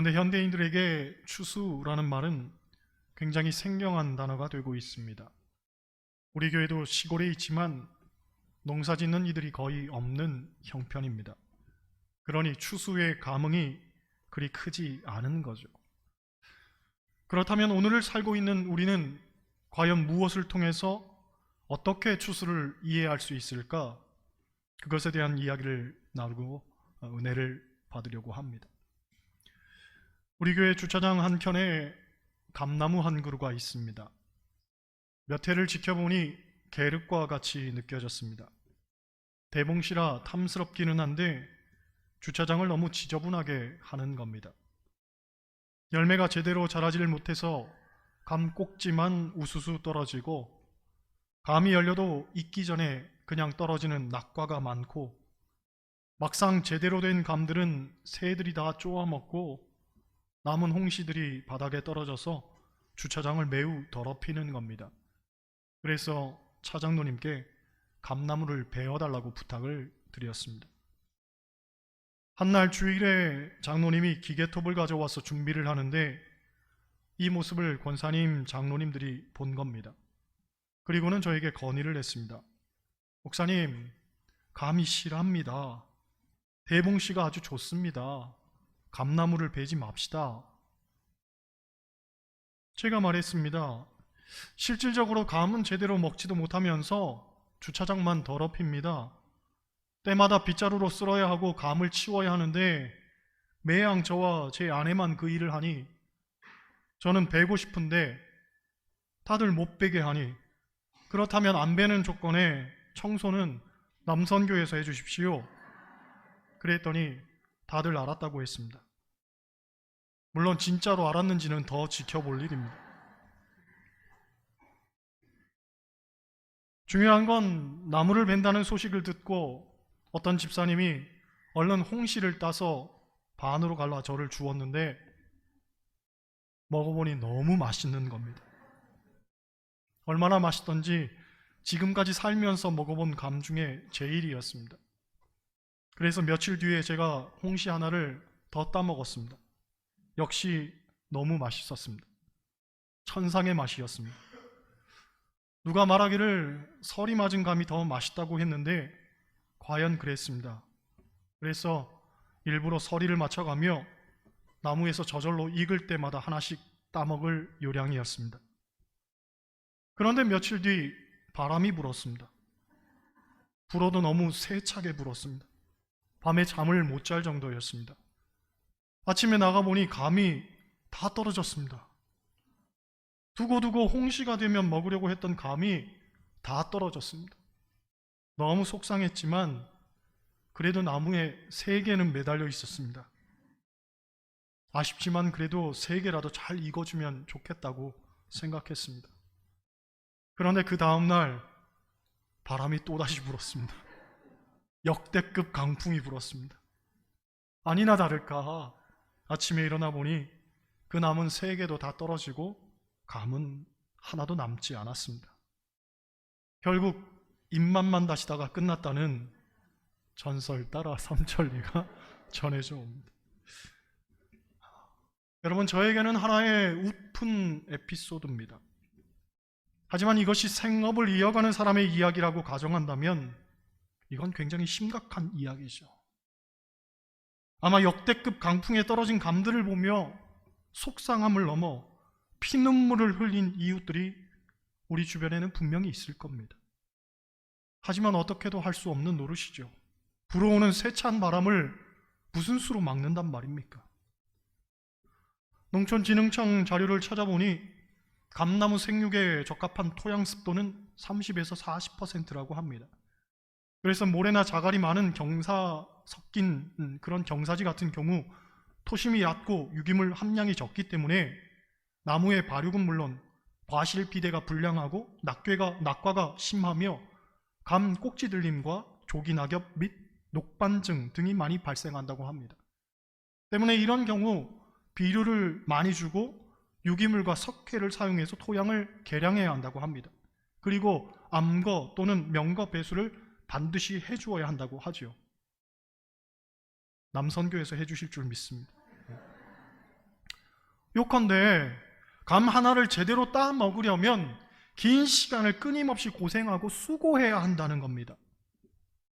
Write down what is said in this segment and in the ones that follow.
그런데 현대인들에게 추수라는 말은 굉장히 생경한 단어가 되고 있습니다. 우리 교회도 시골에 있지만 농사 짓는 이들이 거의 없는 형편입니다. 그러니 추수의 감흥이 그리 크지 않은 거죠. 그렇다면 오늘을 살고 있는 우리는 과연 무엇을 통해서 어떻게 추수를 이해할 수 있을까? 그것에 대한 이야기를 나누고 은혜를 받으려고 합니다. 우리 교회 주차장 한켠에 감나무 한 그루가 있습니다. 몇 해를 지켜보니 계륵과 같이 느껴졌습니다. 대봉시라 탐스럽기는 한데 주차장을 너무 지저분하게 하는 겁니다. 열매가 제대로 자라지를 못해서 감 꼭지만 우수수 떨어지고, 감이 열려도 익기 전에 그냥 떨어지는 낙과가 많고, 막상 제대로 된 감들은 새들이 다 쪼아먹고 남은 홍시들이 바닥에 떨어져서 주차장을 매우 더럽히는 겁니다. 그래서 차장로님께 감나무를 베어달라고 부탁을 드렸습니다. 한날 주일에 장로님이 기계톱을 가져와서 준비를 하는데 이 모습을 권사님, 장로님들이 본 겁니다. 그리고는 저에게 건의를 했습니다. 목사님, 감이 실합니다. 대봉씨가 아주 좋습니다. 감나무를 베지 맙시다. 제가 말했습니다. 실질적으로 감은 제대로 먹지도 못하면서 주차장만 더럽힙니다. 때마다 빗자루로 쓸어야 하고 감을 치워야 하는데 매양 저와 제 아내만 그 일을 하니 저는 베고 싶은데 다들 못 베게 하니, 그렇다면 안 베는 조건에 청소는 남선교에서 해주십시오. 그랬더니 다들 알았다고 했습니다. 물론 진짜로 알았는지는 더 지켜볼 일입니다. 중요한 건 나무를 벤다는 소식을 듣고 어떤 집사님이 얼른 홍시를 따서 반으로 갈라 저를 주었는데 먹어보니 너무 맛있는 겁니다. 얼마나 맛있던지 지금까지 살면서 먹어본 감 중에 제일이었습니다. 그래서 며칠 뒤에 제가 홍시 하나를 더 따먹었습니다. 역시 너무 맛있었습니다. 천상의 맛이었습니다. 누가 말하기를 설이 맞은 감이 더 맛있다고 했는데 과연 그랬습니다. 그래서 일부러 서리를 맞춰가며 나무에서 저절로 익을 때마다 하나씩 따먹을 요량이었습니다. 그런데 며칠 뒤 바람이 불었습니다. 불어도 너무 세차게 불었습니다. 밤에 잠을 못 잘 정도였습니다. 아침에 나가보니 감이 다 떨어졌습니다. 두고두고 홍시가 되면 먹으려고 했던 감이 다 떨어졌습니다. 너무 속상했지만 그래도 나무에 3개는 매달려 있었습니다. 아쉽지만 그래도 3개라도 잘 익어주면 좋겠다고 생각했습니다. 그런데 그 다음날 바람이 또다시 불었습니다. 역대급 강풍이 불었습니다. 아니나 다를까 아침에 일어나 보니 그 남은 3개도 다 떨어지고 감은 하나도 남지 않았습니다. 결국 입맛만 다시다가 끝났다는 전설 따라 삼천리가 전해져 옵니다. 여러분, 저에게는 하나의 웃픈 에피소드입니다. 하지만 이것이 생업을 이어가는 사람의 이야기라고 가정한다면 이건 굉장히 심각한 이야기죠. 아마 역대급 강풍에 떨어진 감들을 보며 속상함을 넘어 피눈물을 흘린 이웃들이 우리 주변에는 분명히 있을 겁니다. 하지만 어떻게도 할 수 없는 노릇이죠. 불어오는 세찬 바람을 무슨 수로 막는단 말입니까? 농촌진흥청 자료를 찾아보니 감나무 생육에 적합한 토양 습도는 30에서 40%라고 합니다. 그래서 모래나 자갈이 많은 경사 섞인 그런 경사지 같은 경우 토심이 얕고 유기물 함량이 적기 때문에 나무의 발육은 물론 과실 비대가 불량하고 낙과가 심하며 감 꼭지 들림과 조기 낙엽 및 녹반증 등이 많이 발생한다고 합니다. 때문에 이런 경우 비료를 많이 주고 유기물과 석회를 사용해서 토양을 개량해야 한다고 합니다. 그리고 암거 또는 명거 배수를 반드시 해주어야 한다고 하죠. 남선교에서 해주실 줄 믿습니다. 요컨대 감 하나를 제대로 따 먹으려면 긴 시간을 끊임없이 고생하고 수고해야 한다는 겁니다.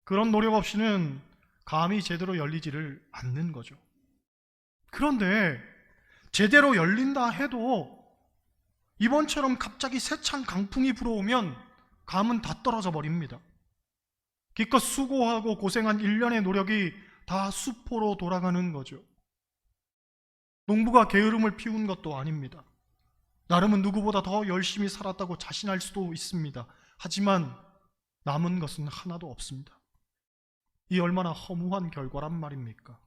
그런 노력 없이는 감이 제대로 열리지를 않는 거죠. 그런데 제대로 열린다 해도 이번처럼 갑자기 세찬 강풍이 불어오면 감은 다 떨어져 버립니다. 기껏 수고하고 고생한 1년의 노력이 다 수포로 돌아가는 거죠. 농부가 게으름을 피운 것도 아닙니다. 나름은 누구보다 더 열심히 살았다고 자신할 수도 있습니다. 하지만 남은 것은 하나도 없습니다. 이 얼마나 허무한 결과란 말입니까?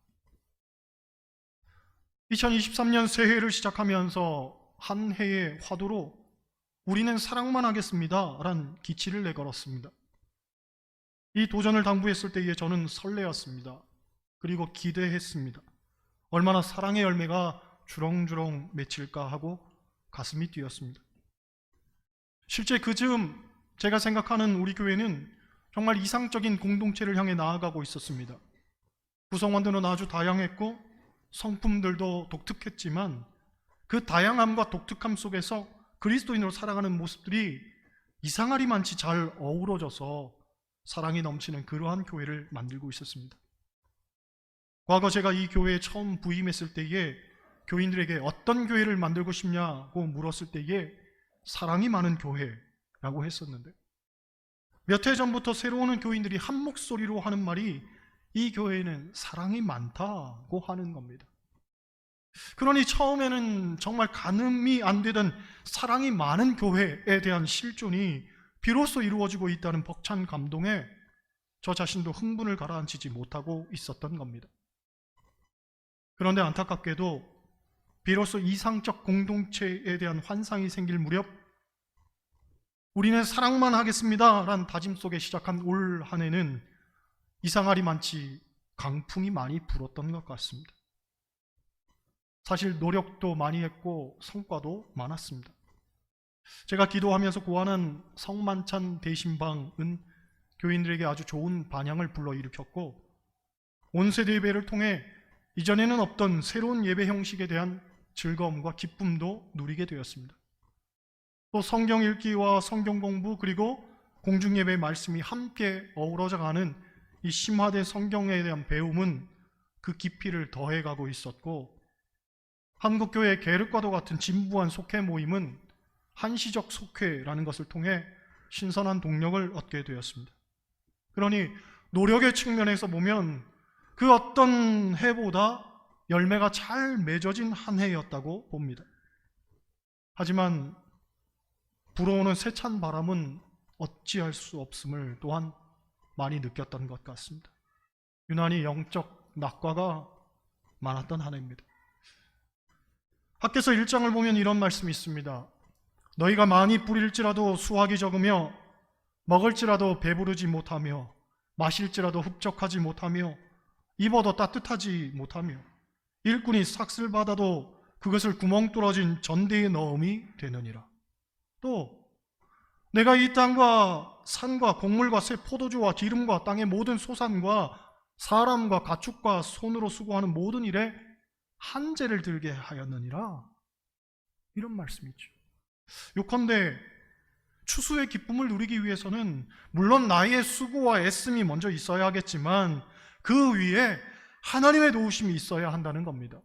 2023년 새해를 시작하면서 한 해의 화두로 우리는 사랑만 하겠습니다 란 기치를 내걸었습니다. 이 도전을 당부했을 때에 저는 설레었습니다. 그리고 기대했습니다. 얼마나 사랑의 열매가 주렁주렁 맺힐까 하고 가슴이 뛰었습니다. 실제 그 즈음 제가 생각하는 우리 교회는 정말 이상적인 공동체를 향해 나아가고 있었습니다. 구성원들은 아주 다양했고 성품들도 독특했지만 그 다양함과 독특함 속에서 그리스도인으로 살아가는 모습들이 이상하리만치 잘 어우러져서 사랑이 넘치는 그러한 교회를 만들고 있었습니다. 과거 제가 이 교회에 처음 부임했을 때에 교인들에게 어떤 교회를 만들고 싶냐고 물었을 때에 사랑이 많은 교회라고 했었는데 몇 해 전부터 새로 오는 교인들이 한 목소리로 하는 말이 이 교회는 사랑이 많다고 하는 겁니다. 그러니 처음에는 정말 가늠이 안 되던 사랑이 많은 교회에 대한 실존이 비로소 이루어지고 있다는 벅찬 감동에 저 자신도 흥분을 가라앉히지 못하고 있었던 겁니다. 그런데 안타깝게도 비로소 이상적 공동체에 대한 환상이 생길 무렵 우리는 사랑만 하겠습니다 란 다짐 속에 시작한 올 한 해는 이상하리만치 강풍이 많이 불었던 것 같습니다. 사실 노력도 많이 했고 성과도 많았습니다. 제가 기도하면서 구하는 성만찬 대신방은 교인들에게 아주 좋은 반향을 불러일으켰고 온세대 예배를 통해 이전에는 없던 새로운 예배 형식에 대한 즐거움과 기쁨도 누리게 되었습니다. 또 성경 읽기와 성경 공부 그리고 공중예배의 말씀이 함께 어우러져가는 이 심화된 성경에 대한 배움은 그 깊이를 더해가고 있었고 한국교회 계륵과도 같은 진부한 속회 모임은 한시적 속회라는 것을 통해 신선한 동력을 얻게 되었습니다. 그러니 노력의 측면에서 보면 그 어떤 해보다 열매가 잘 맺어진 한 해였다고 봅니다. 하지만 불어오는 세찬 바람은 어찌할 수 없음을 또한 많이 느꼈던 것 같습니다. 유난히 영적 낙과가 많았던 한 해입니다. 학개서 1장을 보면 이런 말씀이 있습니다. 너희가 많이 뿌릴지라도 수확이 적으며 먹을지라도 배부르지 못하며 마실지라도 흡족하지 못하며 입어도 따뜻하지 못하며 일꾼이 삭슬 받아도 그것을 구멍 뚫어진 전대에 넣음이 되느니라. 또 내가 이 땅과 산과 곡물과 새 포도주와 기름과 땅의 모든 소산과 사람과 가축과 손으로 수고하는 모든 일에 한재를 들게 하였느니라. 이런 말씀이죠. 요컨대 추수의 기쁨을 누리기 위해서는 물론 나의 수고와 애씀이 먼저 있어야 하겠지만 그 위에 하나님의 도우심이 있어야 한다는 겁니다.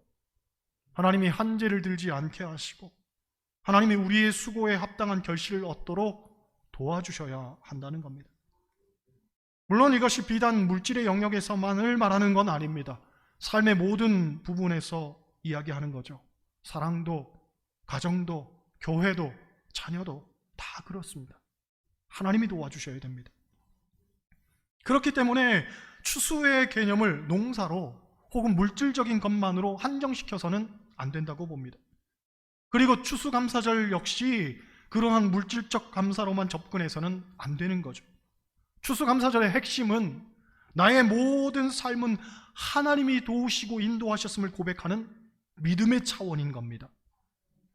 하나님이 한재를 들지 않게 하시고 하나님이 우리의 수고에 합당한 결실을 얻도록 도와주셔야 한다는 겁니다. 물론 이것이 비단 물질의 영역에서만을 말하는 건 아닙니다. 삶의 모든 부분에서 이야기하는 거죠. 사랑도, 가정도, 교회도, 자녀도 다 그렇습니다. 하나님이 도와주셔야 됩니다. 그렇기 때문에 추수의 개념을 농사로 혹은 물질적인 것만으로 한정시켜서는 안 된다고 봅니다. 그리고 추수감사절 역시 그러한 물질적 감사로만 접근해서는 안 되는 거죠. 추수감사절의 핵심은 나의 모든 삶은 하나님이 도우시고 인도하셨음을 고백하는 믿음의 차원인 겁니다.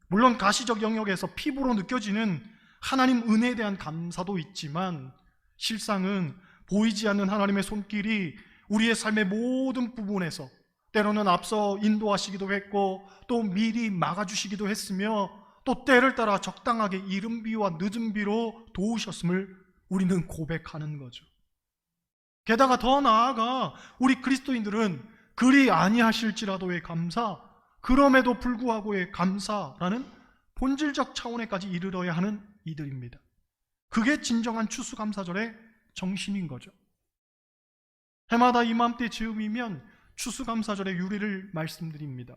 물론 가시적 영역에서 피부로 느껴지는 하나님 은혜에 대한 감사도 있지만 실상은 보이지 않는 하나님의 손길이 우리의 삶의 모든 부분에서 때로는 앞서 인도하시기도 했고 또 미리 막아주시기도 했으며 또 때를 따라 적당하게 이른 비와 늦은 비로 도우셨음을 우리는 고백하는 거죠. 게다가 더 나아가 우리 그리스도인들은 그리 아니하실지라도의 감사, 그럼에도 불구하고의 감사라는 본질적 차원에까지 이르러야 하는 이들입니다. 그게 진정한 추수감사절의 정신인 거죠. 해마다 이맘때 즈음이면 추수감사절의 유래를 말씀드립니다.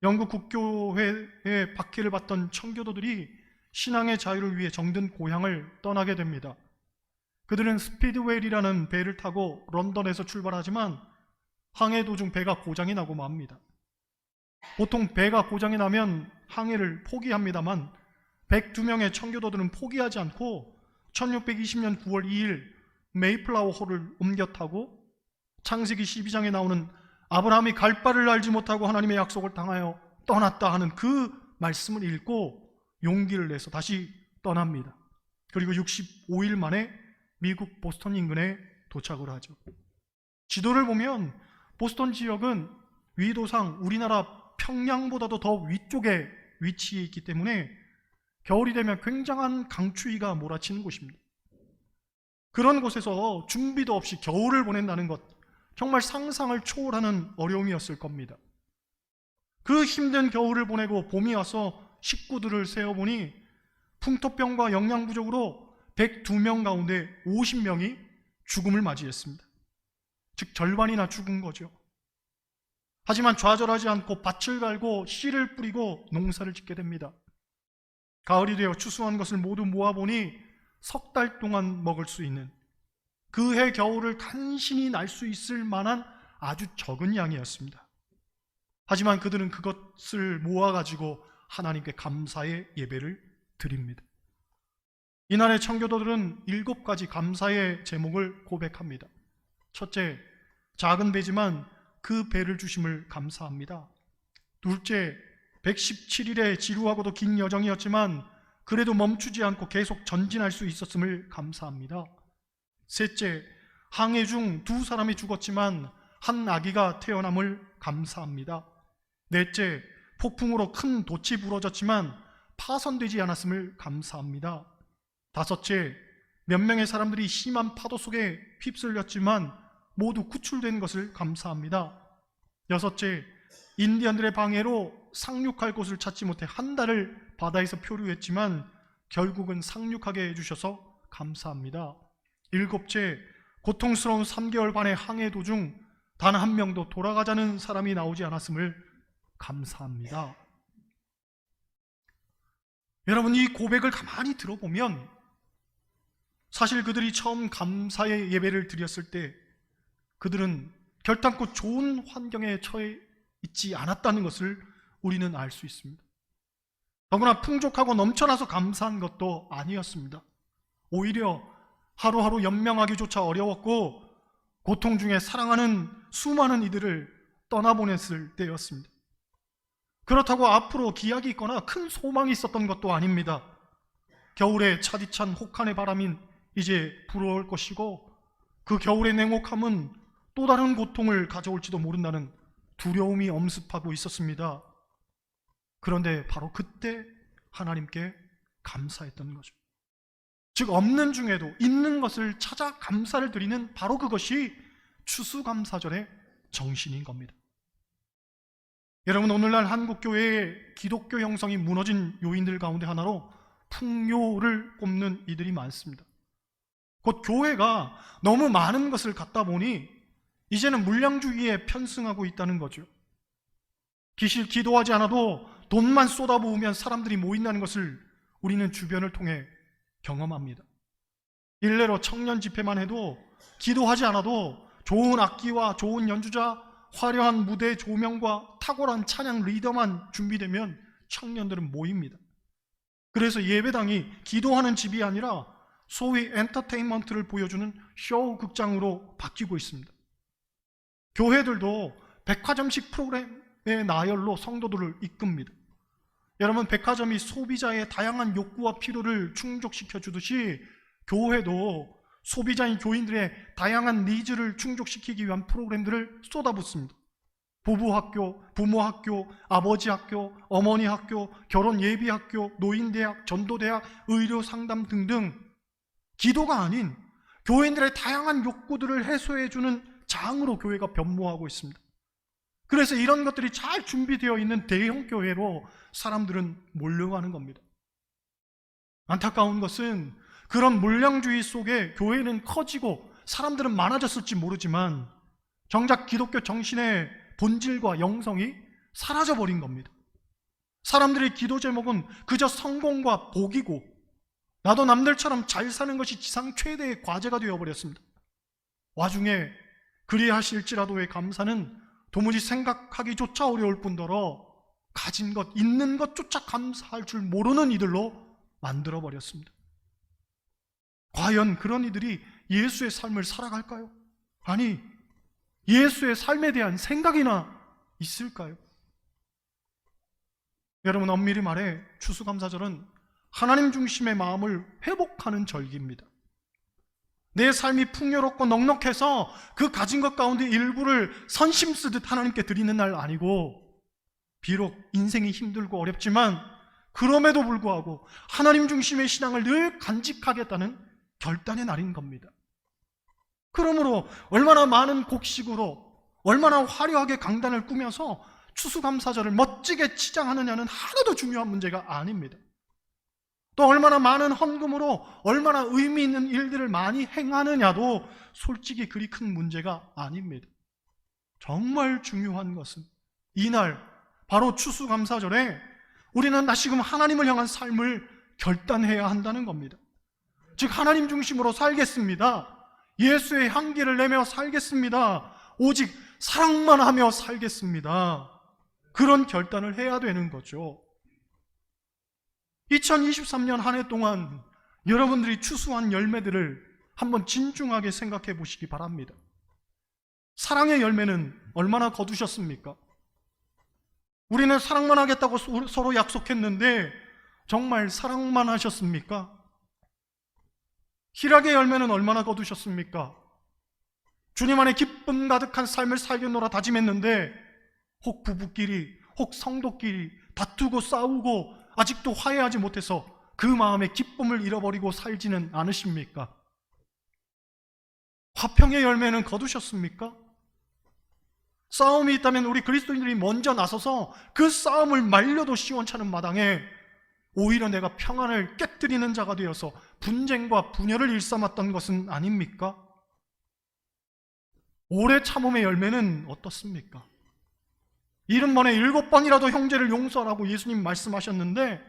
영국 국교회의 박해를 받던 청교도들이 신앙의 자유를 위해 정든 고향을 떠나게 됩니다. 그들은 스피드웰이라는 배를 타고 런던에서 출발하지만 항해 도중 배가 고장이 나고 맙니다. 보통 배가 고장이 나면 항해를 포기합니다만 102명의 청교도들은 포기하지 않고 1620년 9월 2일 메이플라워 호를 옮겨 타고 창세기 12장에 나오는 아브라함이 갈 바를 알지 못하고 하나님의 약속을 당하여 떠났다 하는 그 말씀을 읽고 용기를 내서 다시 떠납니다. 그리고 65일 만에 미국 보스턴 인근에 도착을 하죠. 지도를 보면 보스턴 지역은 위도상 우리나라 평양보다도 더 위쪽에 위치해 있기 때문에 겨울이 되면 굉장한 강추위가 몰아치는 곳입니다. 그런 곳에서 준비도 없이 겨울을 보낸다는 것, 정말 상상을 초월하는 어려움이었을 겁니다. 그 힘든 겨울을 보내고 봄이 와서 식구들을 세어보니 풍토병과 영양 부족으로 102명 가운데 50명이 죽음을 맞이했습니다. 즉 절반이나 죽은 거죠. 하지만 좌절하지 않고 밭을 갈고 씨를 뿌리고 농사를 짓게 됩니다. 가을이 되어 추수한 것을 모두 모아보니 석 달 동안 먹을 수 있는, 그 해 겨울을 간신히 날 수 있을 만한 아주 적은 양이었습니다. 하지만 그들은 그것을 모아가지고 하나님께 감사의 예배를 드립니다. 이날의 청교도들은 7가지 감사의 제목을 고백합니다. 첫째, 작은 배지만 그 배를 주심을 감사합니다. 둘째, 117일의 지루하고도 긴 여정이었지만 그래도 멈추지 않고 계속 전진할 수 있었음을 감사합니다. 셋째, 항해 중 2사람이 죽었지만 한 아기가 태어남을 감사합니다. 넷째, 폭풍으로 큰 돛이 부러졌지만 파손되지 않았음을 감사합니다. 다섯째, 몇 명의 사람들이 심한 파도 속에 휩쓸렸지만 모두 구출된 것을 감사합니다. 여섯째, 인디언들의 방해로 상륙할 곳을 찾지 못해 한 달을 바다에서 표류했지만 결국은 상륙하게 해주셔서 감사합니다. 일곱째, 고통스러운 3개월 반의 항해 도중 단 한 명도 돌아가자는 사람이 나오지 않았음을 감사합니다. 여러분, 이 고백을 가만히 들어보면 사실 그들이 처음 감사의 예배를 드렸을 때 그들은 결단코 좋은 환경에 처해 있지 않았다는 것을 우리는 알 수 있습니다. 더구나 풍족하고 넘쳐나서 감사한 것도 아니었습니다. 오히려 하루하루 연명하기조차 어려웠고 고통 중에 사랑하는 수많은 이들을 떠나보냈을 때였습니다. 그렇다고 앞으로 기약이 있거나 큰 소망이 있었던 것도 아닙니다. 겨울에 차디찬 혹한의 바람인 이제 불어올 것이고 그 겨울의 냉혹함은 또 다른 고통을 가져올지도 모른다는 두려움이 엄습하고 있었습니다. 그런데 바로 그때 하나님께 감사했던 거죠. 즉 없는 중에도 있는 것을 찾아 감사를 드리는 바로 그것이 추수감사절의 정신인 겁니다. 여러분, 오늘날 한국교회의 기독교 형성이 무너진 요인들 가운데 하나로 풍요를 꼽는 이들이 많습니다. 곧 교회가 너무 많은 것을 갖다 보니 이제는 물량주의에 편승하고 있다는 거죠. 기도하지 않아도 돈만 쏟아부으면 사람들이 모인다는 것을 우리는 주변을 통해 경험합니다. 일례로 청년 집회만 해도 기도하지 않아도 좋은 악기와 좋은 연주자, 화려한 무대 조명과 탁월한 찬양 리더만 준비되면 청년들은 모입니다. 그래서 예배당이 기도하는 집이 아니라 소위 엔터테인먼트를 보여주는 쇼 극장으로 바뀌고 있습니다. 교회들도 백화점식 프로그램의 나열로 성도들을 이끕니다. 여러분, 백화점이 소비자의 다양한 욕구와 필요를 충족시켜 주듯이 교회도 소비자인 교인들의 다양한 니즈를 충족시키기 위한 프로그램들을 쏟아붓습니다. 부부 학교, 부모 학교, 아버지 학교, 어머니 학교, 결혼 예비 학교, 노인대학, 전도대학, 의료 상담 등등 기도가 아닌 교인들의 다양한 욕구들을 해소해주는 장으로 교회가 변모하고 있습니다. 그래서 이런 것들이 잘 준비되어 있는 대형 교회로 사람들은 몰려가는 겁니다. 안타까운 것은 그런 물량주의 속에 교회는 커지고 사람들은 많아졌을지 모르지만 정작 기독교 정신의 본질과 영성이 사라져버린 겁니다. 사람들의 기도 제목은 그저 성공과 복이고 나도 남들처럼 잘 사는 것이 지상 최대의 과제가 되어버렸습니다. 와중에 그리하실지라도의 감사는 도무지 생각하기조차 어려울 뿐더러 가진 것, 있는 것조차 감사할 줄 모르는 이들로 만들어버렸습니다. 과연 그런 이들이 예수의 삶을 살아갈까요? 아니, 예수의 삶에 대한 생각이나 있을까요? 여러분, 엄밀히 말해 추수감사절은 하나님 중심의 마음을 회복하는 절기입니다. 내 삶이 풍요롭고 넉넉해서 그 가진 것 가운데 일부를 선심 쓰듯 하나님께 드리는 날 아니고, 비록 인생이 힘들고 어렵지만 그럼에도 불구하고 하나님 중심의 신앙을 늘 간직하겠다는 결단의 날인 겁니다. 그러므로 얼마나 많은 곡식으로 얼마나 화려하게 강단을 꾸며서 추수감사절을 멋지게 치장하느냐는 하나도 중요한 문제가 아닙니다. 또 얼마나 많은 헌금으로 얼마나 의미 있는 일들을 많이 행하느냐도 솔직히 그리 큰 문제가 아닙니다. 정말 중요한 것은 이날 바로 추수감사절에 우리는 다시금 하나님을 향한 삶을 결단해야 한다는 겁니다. 즉 하나님 중심으로 살겠습니다. 예수의 향기를 내며 살겠습니다. 오직 사랑만 하며 살겠습니다. 그런 결단을 해야 되는 거죠. 2023년 한 해 동안 여러분들이 추수한 열매들을 한번 진중하게 생각해 보시기 바랍니다. 사랑의 열매는 얼마나 거두셨습니까? 우리는 사랑만 하겠다고 서로 약속했는데 정말 사랑만 하셨습니까? 희락의 열매는 얼마나 거두셨습니까? 주님 안에 기쁨 가득한 삶을 살겠노라 다짐했는데 혹 부부끼리, 혹 성도끼리 다투고 싸우고 아직도 화해하지 못해서 그 마음의 기쁨을 잃어버리고 살지는 않으십니까? 화평의 열매는 거두셨습니까? 싸움이 있다면 우리 그리스도인들이 먼저 나서서 그 싸움을 말려도 시원찮은 마당에 오히려 내가 평안을 깨뜨리는 자가 되어서 분쟁과 분열을 일삼았던 것은 아닙니까? 오래 참음의 열매는 어떻습니까? 70번에 7번이라도 형제를 용서하라고 예수님 말씀하셨는데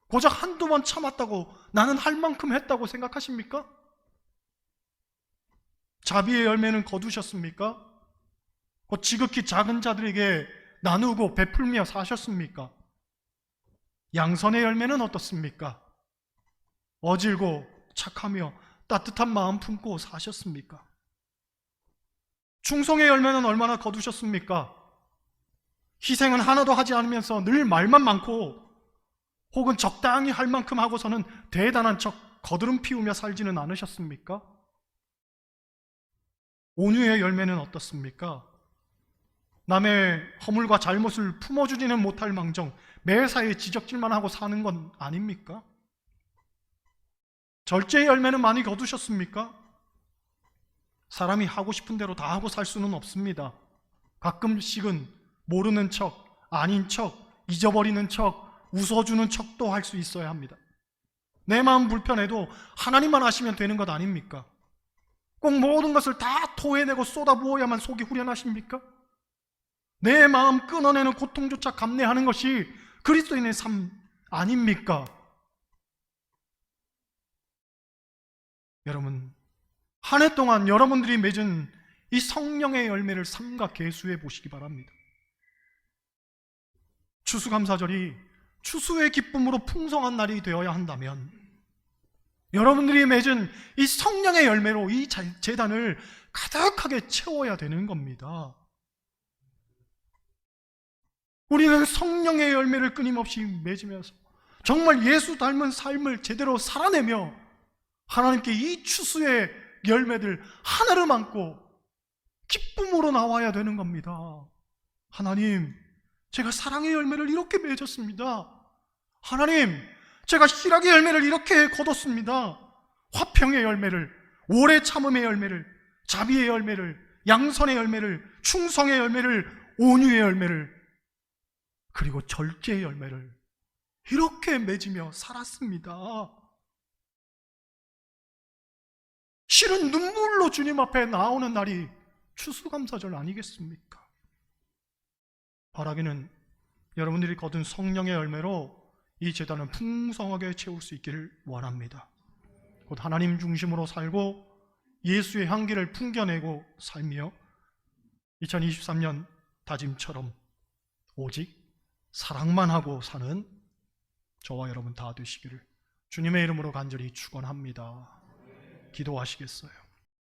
고작 한두 번 참았다고 나는 할 만큼 했다고 생각하십니까? 자비의 열매는 거두셨습니까? 곧 지극히 작은 자들에게 나누고 베풀며 사셨습니까? 양선의 열매는 어떻습니까? 어질고 착하며 따뜻한 마음 품고 사셨습니까? 충성의 열매는 얼마나 거두셨습니까? 희생은 하나도 하지 않으면서 늘 말만 많고 혹은 적당히 할 만큼 하고서는 대단한 척 거드름 피우며 살지는 않으셨습니까? 온유의 열매는 어떻습니까? 남의 허물과 잘못을 품어주지는 못할 망정 매사에 지적질만 하고 사는 건 아닙니까? 절제의 열매는 많이 거두셨습니까? 사람이 하고 싶은 대로 다 하고 살 수는 없습니다. 가끔씩은 모르는 척, 아닌 척, 잊어버리는 척, 웃어주는 척도 할 수 있어야 합니다. 내 마음 불편해도 하나님만 아시면 되는 것 아닙니까? 꼭 모든 것을 다 토해내고 쏟아부어야만 속이 후련하십니까? 내 마음 끊어내는 고통조차 감내하는 것이 그리스도인의 삶 아닙니까? 여러분, 한 해 동안 여러분들이 맺은 이 성령의 열매를 삼가 계수해 보시기 바랍니다. 추수감사절이 추수의 기쁨으로 풍성한 날이 되어야 한다면 여러분들이 맺은 이 성령의 열매로 이 제단을 가득하게 채워야 되는 겁니다. 우리는 성령의 열매를 끊임없이 맺으면서 정말 예수 닮은 삶을 제대로 살아내며 하나님께 이 추수의 열매들 하나를 안고 기쁨으로 나와야 되는 겁니다. 하나님, 제가 사랑의 열매를 이렇게 맺었습니다. 하나님, 제가 희락의 열매를 이렇게 거뒀습니다. 화평의 열매를, 오래 참음의 열매를, 자비의 열매를, 양선의 열매를, 충성의 열매를, 온유의 열매를, 그리고 절제의 열매를 이렇게 맺으며 살았습니다. 실은 눈물로 주님 앞에 나오는 날이 추수감사절 아니겠습니까? 바라기는 여러분들이 거둔 성령의 열매로 이 제단을 풍성하게 채울 수 있기를 원합니다. 곧 하나님 중심으로 살고 예수의 향기를 풍겨내고 살며 2023년 다짐처럼 오직 사랑만 하고 사는 저와 여러분 다 되시기를 주님의 이름으로 간절히 축원합니다. 기도하시겠어요?